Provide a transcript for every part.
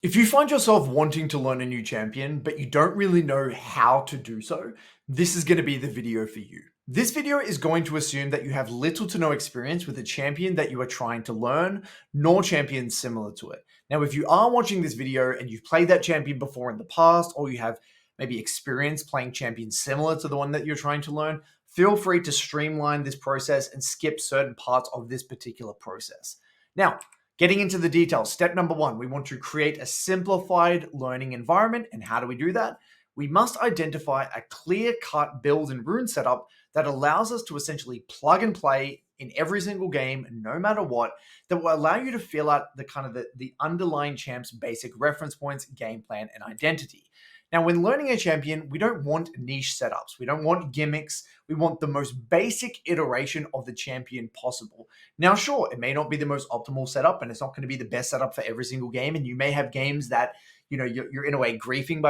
If you find yourself wanting to learn a new champion, but you don't really know how to do so, this is going to be the video for you. This video is going to assume that you have little to no experience with a champion that you are trying to learn, nor champions similar to it. Now, if you are watching this video and you've played that champion before in the past, or you have maybe experience playing champions similar to the one that you're trying to learn, feel free to streamline this process and skip certain parts of this particular process. Now, getting into the details, step number one, we want to create a simplified learning environment. And how do we do that? We must identify a clear-cut build and rune setup that allows us to essentially plug and play in every single game, no matter what, that will allow you to feel out the underlying champ's basic reference points, game plan, and identity. Now, when learning a champion, we don't want niche setups. We don't want gimmicks. We want the most basic iteration of the champion possible. Now, sure, it may not be the most optimal setup, and it's not going to be the best setup for every single game. And you may have games that you're in a way griefing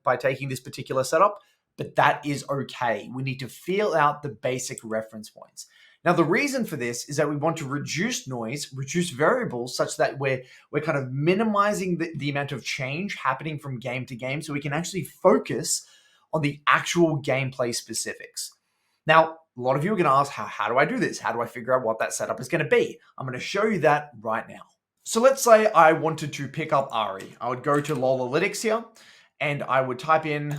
by taking this particular setup, but that is okay. We need to feel out the basic reference points. Now, the reason for this is that we want to reduce noise, reduce variables, such that we're kind of minimizing the amount of change happening from game to game, so we can actually focus on the actual gameplay specifics. Now, a lot of you are going to ask, how do I do this? How do I figure out what that setup is going to be? I'm going to show you that right now. So let's say I wanted to pick up Ari. I would go to Lolalytics here, and I would type in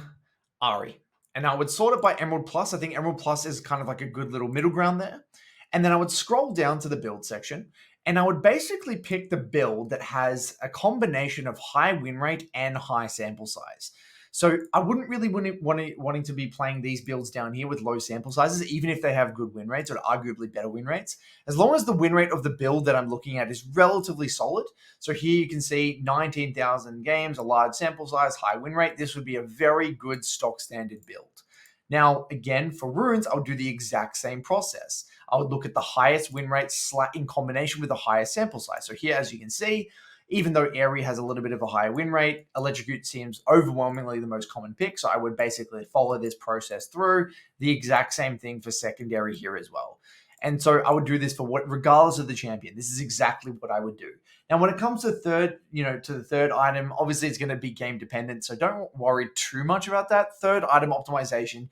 Ari. And I would sort it by Emerald Plus. I think Emerald Plus is kind of like a good little middle ground there. And then I would scroll down to the build section, and I would basically pick the build that has a combination of high win rate and high sample size. So I wouldn't really wanting to be playing these builds down here with low sample sizes, even if they have good win rates or arguably better win rates, as long as the win rate of the build that I'm looking at is relatively solid. So here you can see 19,000 games, a large sample size, high win rate. This would be a very good stock standard build. Now, again, for runes, I would do the exact same process. I would look at the highest win rate in combination with the highest sample size. So here, as you can see, even though Airy has a little bit of a higher win rate, Electrocute seems overwhelmingly the most common pick. So I would basically follow this process through. The exact same thing for secondary here as well. And so I would do this for regardless of the champion. This is exactly what I would do. Now, when it comes to the third item, obviously it's going to be game dependent. So don't worry too much about that. Third item optimization,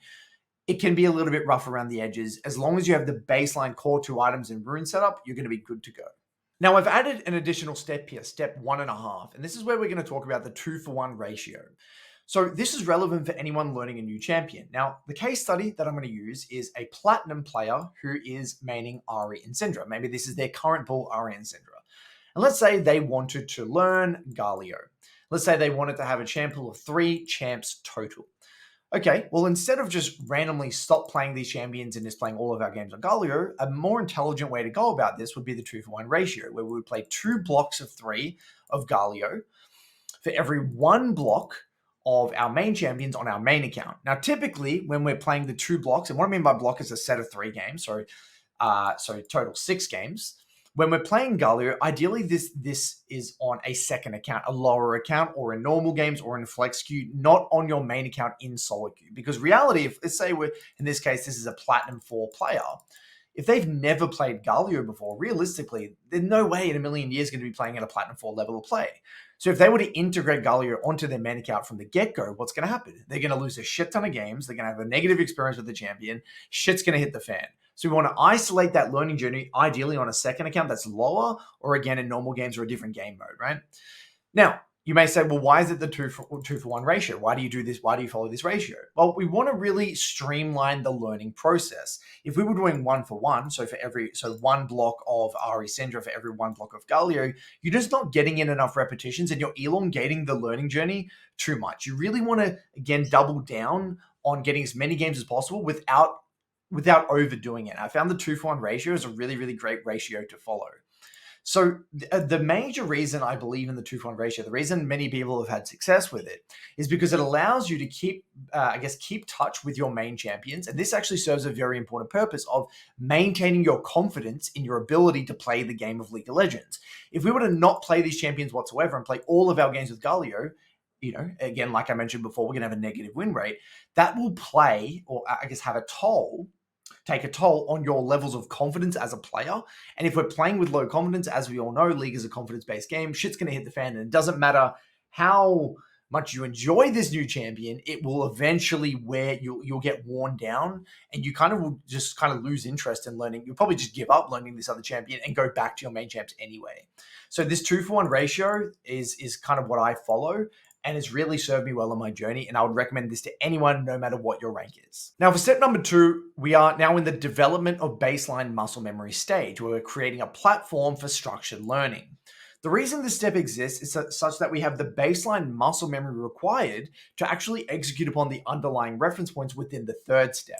it can be a little bit rough around the edges. As long as you have the baseline core 2 items and rune setup, you're going to be good to go. Now, I've added an additional step here, step 1.5, and this is where we're going to talk about the 2-for-1 ratio. So this is relevant for anyone learning a new champion. Now, the case study that I'm going to use is a platinum player who is maining Ari and Syndra. Maybe this is their current bull, Ari and Syndra. And let's say they wanted to learn Galio. Let's say they wanted to have a champ pool of 3 champs total. Okay, well, instead of just randomly stop playing these champions and just playing all of our games on Galio, a more intelligent way to go about this would be the 2-for-1 ratio, where we would play 2 blocks of 3 of Galio for every 1 block of our main champions on our main account. Now, typically, when we're playing the 2 blocks, and what I mean by block is a set of 3 games, so total 6 games. When we're playing Galio, ideally this is on a second account, a lower account, or in normal games, or in flex queue, not on your main account in solo queue. Because reality, if let's say we're in this case, this is a Platinum 4 player. If they've never played Galio before, realistically, there's no way in a million years going to be playing at a Platinum 4 level of play. So if they were to integrate Galio onto their main account from the get-go, what's going to happen? They're going to lose a shit ton of games. They're going to have a negative experience with the champion. Shit's going to hit the fan. So we want to isolate that learning journey, ideally on a second account that's lower, or again in normal games or a different game mode, right? Now, you may say, well, why is it the 2-for-1 ratio? Why do you do this? Why do you follow this ratio? Well, we want to really streamline the learning process. If we were doing 1-for-1, so 1 block of Ari Syndra for every 1 block of Galio, you're just not getting in enough repetitions and you're elongating the learning journey too much. You really want to, again, double down on getting as many games as possible without overdoing it. I found the 2-for-1 ratio is a really, really great ratio to follow. So the major reason I believe in the 2-for-1 ratio, the reason many people have had success with it, is because it allows you to keep touch with your main champions. And this actually serves a very important purpose of maintaining your confidence in your ability to play the game of League of Legends. If we were to not play these champions whatsoever and play all of our games with Galio, again, like I mentioned before, we're going to have a negative win rate. That will take a toll on your levels of confidence as a player. And if we're playing with low confidence, as we all know, League is a confidence-based game, shit's going to hit the fan. And it doesn't matter how much you enjoy this new champion, it will eventually where you'll get worn down and you kind of will just kind of lose interest in learning. You'll probably just give up learning this other champion and go back to your main champs anyway. So this 2-for-1 ratio is kind of what I follow, and it's really served me well on my journey. And I would recommend this to anyone, no matter what your rank is. Now, for step number 2, we are now in the development of baseline muscle memory stage, where we're creating a platform for structured learning. The reason this step exists is such that we have the baseline muscle memory required to actually execute upon the underlying reference points within the third step.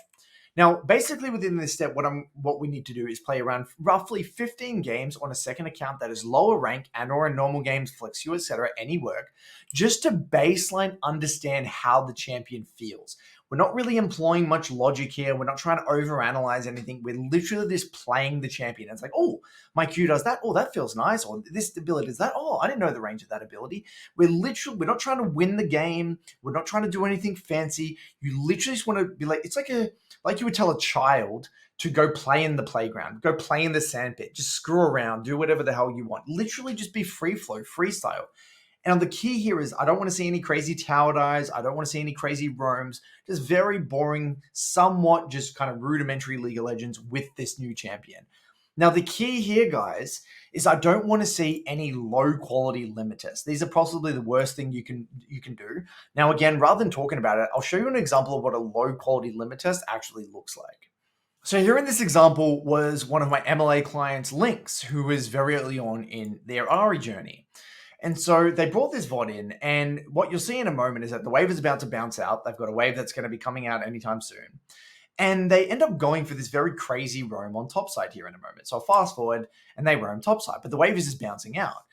Now, basically within this step, what we need to do is play around roughly 15 games on a second account that is lower rank and or in normal games, Flex U, etc., any work, just to baseline understand how the champion feels. We're not really employing much logic here. We're not trying to overanalyze anything. We're literally just playing the champion. It's like, oh, my Q does that. Oh, that feels nice. Or this ability does that. Oh, I didn't know the range of that ability. We're not trying to win the game. We're not trying to do anything fancy. You literally just want to be like, it's like you would tell a child to go play in the playground, go play in the sandpit, just screw around, do whatever the hell you want. Literally just be free flow, freestyle. And the key here is I don't want to see any crazy tower dives. I don't want to see any crazy roams. Just very boring, somewhat just kind of rudimentary League of Legends with this new champion. Now, the key here, guys, is I don't want to see any low-quality limit tests. These are possibly the worst thing you can do. Now, again, rather than talking about it, I'll show you an example of what a low-quality limit test actually looks like. So here in this example was one of my MLA clients, Lynx, who was very early on in their Ari journey. And so they brought this VOD in, and what you'll see in a moment is that the wave is about to bounce out. They've got a wave that's going to be coming out anytime soon. And they end up going for this very crazy roam on topside here in a moment. So I'll fast forward, and they roam topside, but the wave is just bouncing out.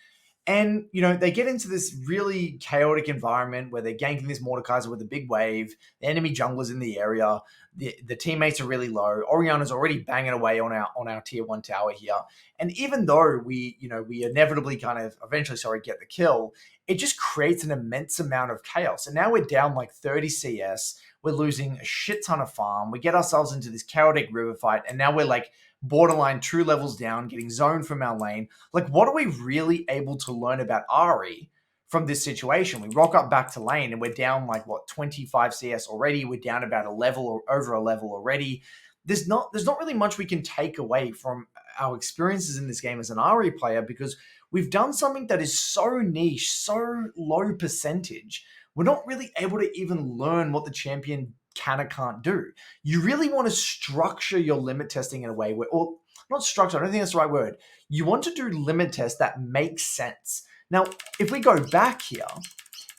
And, they get into this really chaotic environment where they're ganking this Mordekaiser with a big wave. The enemy junglers in the area. The teammates are really low. Oriana's already banging away on our tier 1 tower here. And even though we inevitably kind of eventually, get the kill, it just creates an immense amount of chaos. And now we're down like 30 CS. We're losing a shit ton of farm. We get ourselves into this chaotic river fight. And now we're like borderline 2 levels down, getting zoned from our lane. Like, what are we really able to learn about Ari from this situation? We rock up back to lane and we're down like 25 CS already. We're down about over a level already. There's not really much we can take away from our experiences in this game as an Ari player, because we've done something that is so niche, so low percentage. We're not really able to even learn what the champion can or can't do. You really want to structure your limit testing in a way where, or not structure, I don't think that's the right word. You want to do limit tests that make sense. Now, if we go back here,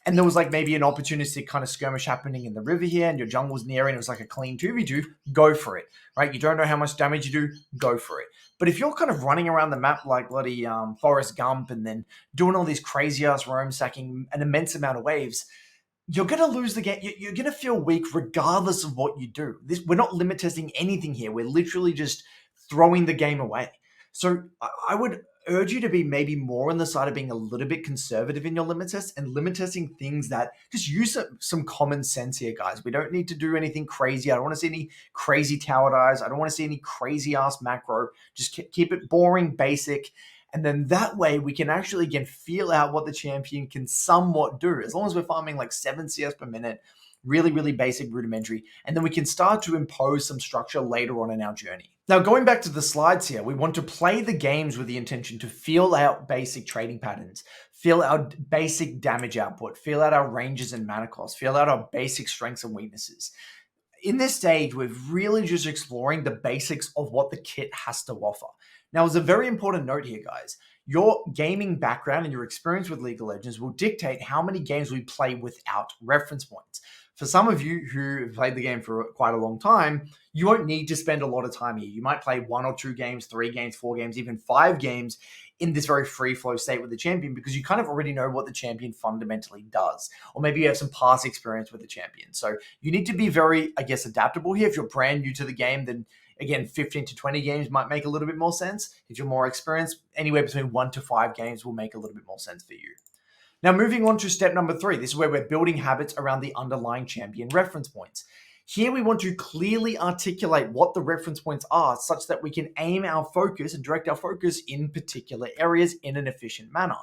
and there was like maybe an opportunistic kind of skirmish happening in the river here, and your jungle's near and it was like a clean 2v2, go for it, right? You don't know how much damage you do, go for it. But if you're kind of running around the map like bloody Forrest Gump and then doing all these crazy-ass roam, sacking an immense amount of waves, you're going to lose the game. You're going to feel weak regardless of what you do. We're not limit testing anything here. We're literally just throwing the game away. So I would urge you to be maybe more on the side of being a little bit conservative in your limit tests and limit testing things that just use some common sense here, guys. We don't need to do anything crazy. I don't want to see any crazy tower dives. I don't want to see any crazy ass macro. Just keep it boring, basic. And then that way we can actually, again, feel out what the champion can somewhat do. As long as we're farming like 7 CS per minute, really, really basic, rudimentary. And then we can start to impose some structure later on in our journey. Now, going back to the slides here, we want to play the games with the intention to feel out basic trading patterns, feel out basic damage output, feel out our ranges and mana costs, feel out our basic strengths and weaknesses. In this stage, we're really just exploring the basics of what the kit has to offer. Now, there's a very important note here, guys. Your gaming background and your experience with League of Legends will dictate how many games we play without reference points. For some of you who have played the game for quite a long time, you won't need to spend a lot of time here. You might play 1 or 2 games, 3 games, 4 games, even 5 games in this very free flow state with the champion, because you kind of already know what the champion fundamentally does. Or maybe you have some past experience with the champion. So you need to be very, adaptable here. If you're brand new to the game, then again, 15 to 20 games might make a little bit more sense. If you're more experienced, anywhere between 1 to 5 games will make a little bit more sense for you. Now, moving on to step number 3, this is where we're building habits around the underlying champion reference points. Here we want to clearly articulate what the reference points are such that we can aim our focus and direct our focus in particular areas in an efficient manner.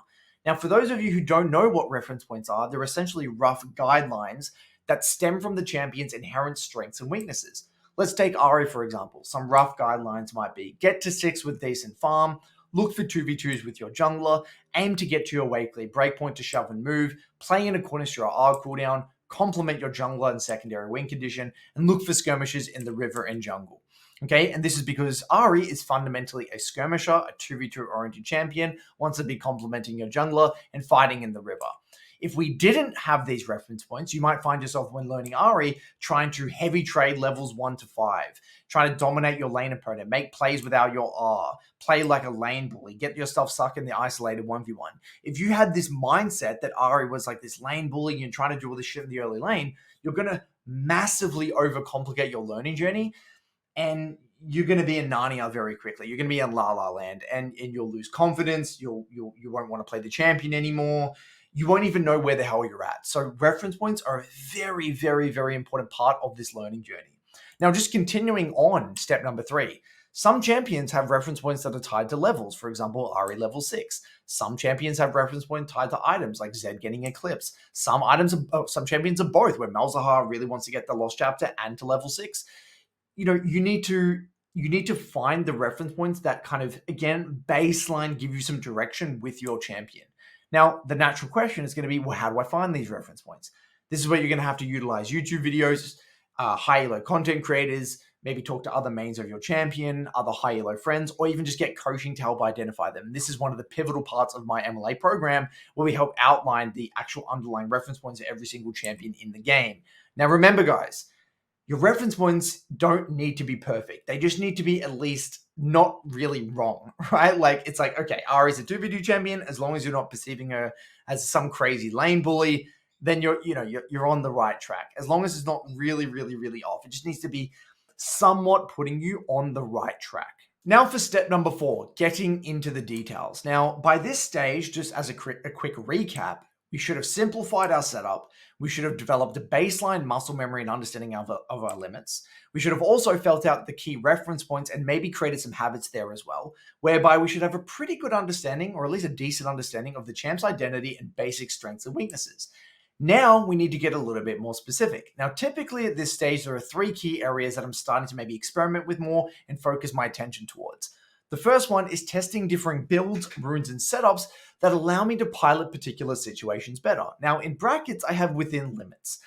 Now, for those of you who don't know what reference points are, they're essentially rough guidelines that stem from the champion's inherent strengths and weaknesses. Let's take Ari, for example. Some rough guidelines might be get to 6 with decent farm, look for 2v2s with your jungler, aim to get to your way clear breakpoint to shove and move, play in accordance to your R cooldown, complement your jungler and secondary win condition, and look for skirmishes in the river and jungle. Okay, and this is because Ari is fundamentally a skirmisher, a 2v2 oriented champion, wants to be complementing your jungler and fighting in the river. If we didn't have these reference points, you might find yourself when learning Ari trying to heavy trade levels 1 to 5, trying to dominate your lane opponent, make plays without your R, play like a lane bully, get yourself stuck in the isolated 1v1. If you had this mindset that Ari was like this lane bully and trying to do all this shit in the early lane, you're going to massively overcomplicate your learning journey, and you're going to be in Narnia very quickly. You're going to be in La La Land, and you'll lose confidence. You won't want to play the champion anymore. You won't even know where the hell you're at. So reference points are a very, very, very important part of this learning journey. Now, just continuing on step number 3, some champions have reference points that are tied to levels. For example, Ari level 6. Some champions have reference points tied to items, like Zed getting Eclipse. Some champions are both, where Malzahar really wants to get the Lost Chapter and to level 6. You need to find the reference points that kind of, again, baseline give you some direction with your champion. Now, the natural question is going to be, well, how do I find these reference points? This is where you're going to have to utilize YouTube videos, high elo content creators, maybe talk to other mains of your champion, other high elo friends, or even just get coaching to help identify them. This is one of the pivotal parts of my MLA program, where we help outline the actual underlying reference points of every single champion in the game. Now, remember, guys, your reference points don't need to be perfect. They just need to be at least not really wrong, right? Like, it's like, okay, Ari's a 2v2 champion. As long as you're not perceiving her as some crazy lane bully, then you're on the right track. As long as it's not really, really, really off. It just needs to be somewhat putting you on the right track. Now for step number 4, getting into the details. Now, by this stage, just as a quick recap, we should have simplified our setup. We should have developed a baseline muscle memory and understanding of our limits. We should have also felt out the key reference points and maybe created some habits there as well, whereby we should have a pretty good understanding, or at least a decent understanding, of the champ's identity and basic strengths and weaknesses. Now we need to get a little bit more specific. Now, typically at this stage, there are 3 key areas that I'm starting to maybe experiment with more and focus my attention towards. The first one is testing differing builds, runes, and setups that allow me to pilot particular situations better. Now, in brackets, I have within limits.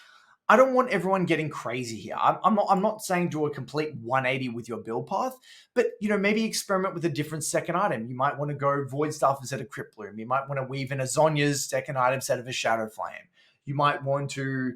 I don't want everyone getting crazy here. I'm not saying do a complete 180 with your build path, but maybe experiment with a different second item. You might want to go Void Staff instead of Crypt Bloom. You might want to weave in a Zonya's second item instead of a Shadow Flame. You might want to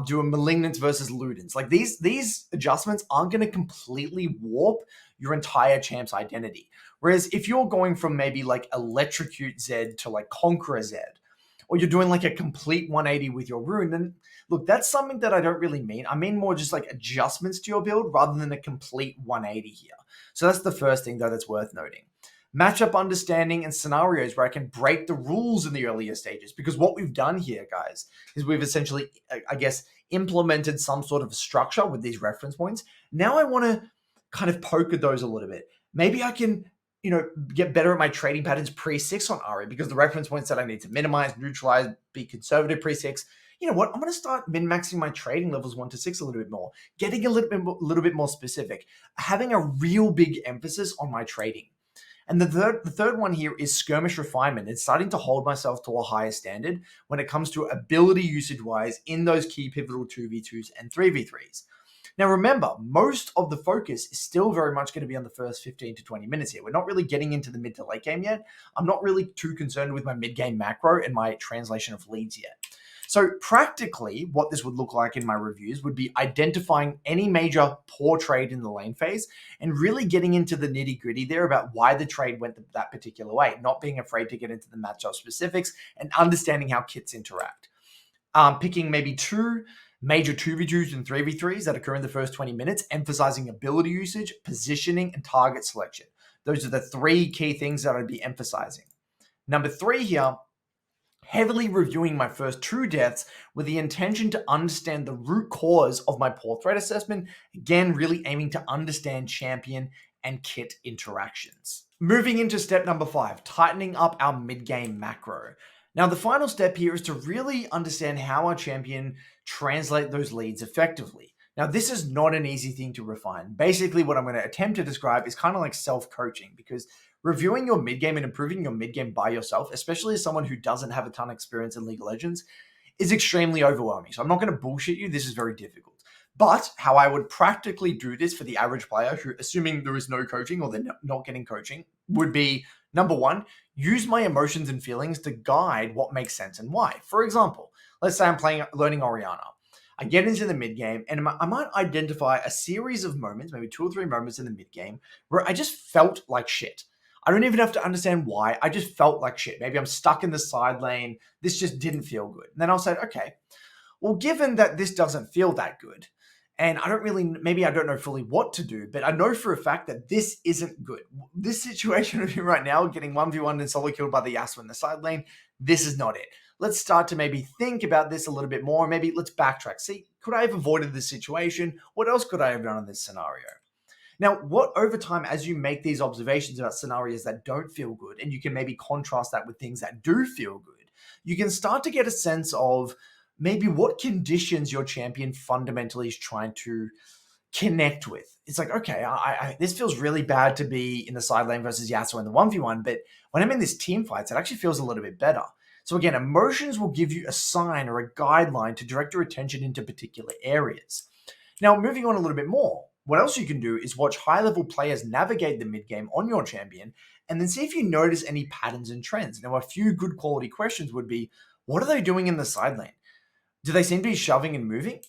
do a Malignance versus Ludens. Like, these adjustments aren't going to completely warp your entire champ's identity. Whereas if you're going from maybe like Electrocute Zed to like Conqueror Zed, or you're doing like a complete 180 with your rune, then look, that's something that I don't really mean. I mean more just like adjustments to your build rather than a complete 180 here. So that's the first thing, though, that's worth noting. Matchup understanding and scenarios where I can break the rules in the earlier stages. Because what we've done here, guys, is we've essentially, I guess, implemented some sort of structure with these reference points. Now I want to kind of poke at those a little bit. Maybe I can, get better at my trading patterns pre-6 on Ari, because the reference points that I need to minimize, neutralize, be conservative pre-6. You know what? I'm going to start min-maxing my trading levels 1 to 6 a little bit more, getting a little bit more specific, having a real big emphasis on my trading. And the third one here is skirmish refinement. It's starting to hold myself to a higher standard when it comes to ability usage-wise in those key pivotal 2v2s and 3v3s. Now, remember, most of the focus is still very much going to be on the first 15 to 20 minutes here. We're not really getting into the mid to late game yet. I'm not really too concerned with my mid-game macro and my translation of leads yet. So practically, what this would look like in my reviews would be identifying any major poor trade in the lane phase and really getting into the nitty-gritty there about why the trade went that particular way, not being afraid to get into the matchup specifics and understanding how kits interact. Picking maybe 2 major 2v2s and 3v3s that occur in the first 20 minutes, emphasizing ability usage, positioning, and target selection. Those are the 3 key things that I'd be emphasizing. Number 3 here, heavily reviewing my first 2 deaths with the intention to understand the root cause of my poor threat assessment. Again, really aiming to understand champion and kit interactions. Moving into step number 5, tightening up our mid-game macro. Now, the final step here is to really understand how our champion translate those leads effectively. Now, this is not an easy thing to refine. Basically, what I'm going to attempt to describe is kind of like self-coaching, because reviewing your mid-game and improving your mid-game by yourself, especially as someone who doesn't have a ton of experience in League of Legends, is extremely overwhelming. So I'm not going to bullshit you. This is very difficult. But how I would practically do this for the average player who, assuming there is no coaching or they're not getting coaching, would be number 1, use my emotions and feelings to guide what makes sense and why. For example, let's say I'm learning Orianna. I get into the mid game and I might identify a series of moments, maybe 2 or 3 moments in the mid game, where I just felt like shit. I don't even have to understand why. I just felt like shit. Maybe I'm stuck in the side lane. This just didn't feel good. And then I'll say, okay, well, given that this doesn't feel that good, and maybe I don't know fully what to do, but I know for a fact that this isn't good. This situation of you right now, getting 1v1 and solo killed by the Yasuo in the side lane, this is not it. Let's start to maybe think about this a little bit more. Maybe let's backtrack. See, could I have avoided this situation? What else could I have done in this scenario? Now, what over time, as you make these observations about scenarios that don't feel good, and you can maybe contrast that with things that do feel good, you can start to get a sense of maybe what conditions your champion fundamentally is trying to connect with. It's like, okay, this feels really bad to be in the side lane versus Yasuo in the 1v1, but when I'm in this team fights, it actually feels a little bit better. So again, emotions will give you a sign or a guideline to direct your attention into particular areas. Now, moving on a little bit more, what else you can do is watch high-level players navigate the mid-game on your champion, and then see if you notice any patterns and trends. Now, a few good quality questions would be, what are they doing in the side lane? Do they seem to be shoving and moving?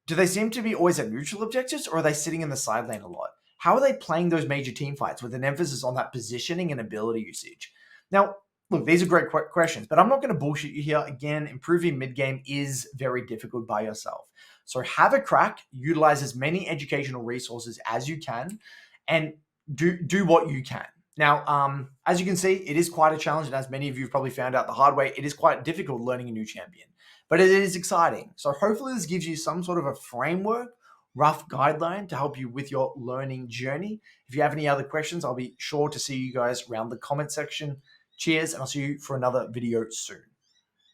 Do they seem to be always at neutral objectives, or are they sitting in the side lane a lot? How are they playing those major team fights with an emphasis on that positioning and ability usage? Now, look, these are great questions, but I'm not going to bullshit you here. Again, improving mid-game is very difficult by yourself. So have a crack, utilize as many educational resources as you can, and do what you can. Now, as you can see, it is quite a challenge, and as many of you have probably found out the hard way, it is quite difficult learning a new champion. But it is exciting. So hopefully this gives you some sort of a framework, rough guideline to help you with your learning journey. If you have any other questions, I'll be sure to see you guys around the comment section. Cheers, and I'll see you for another video soon.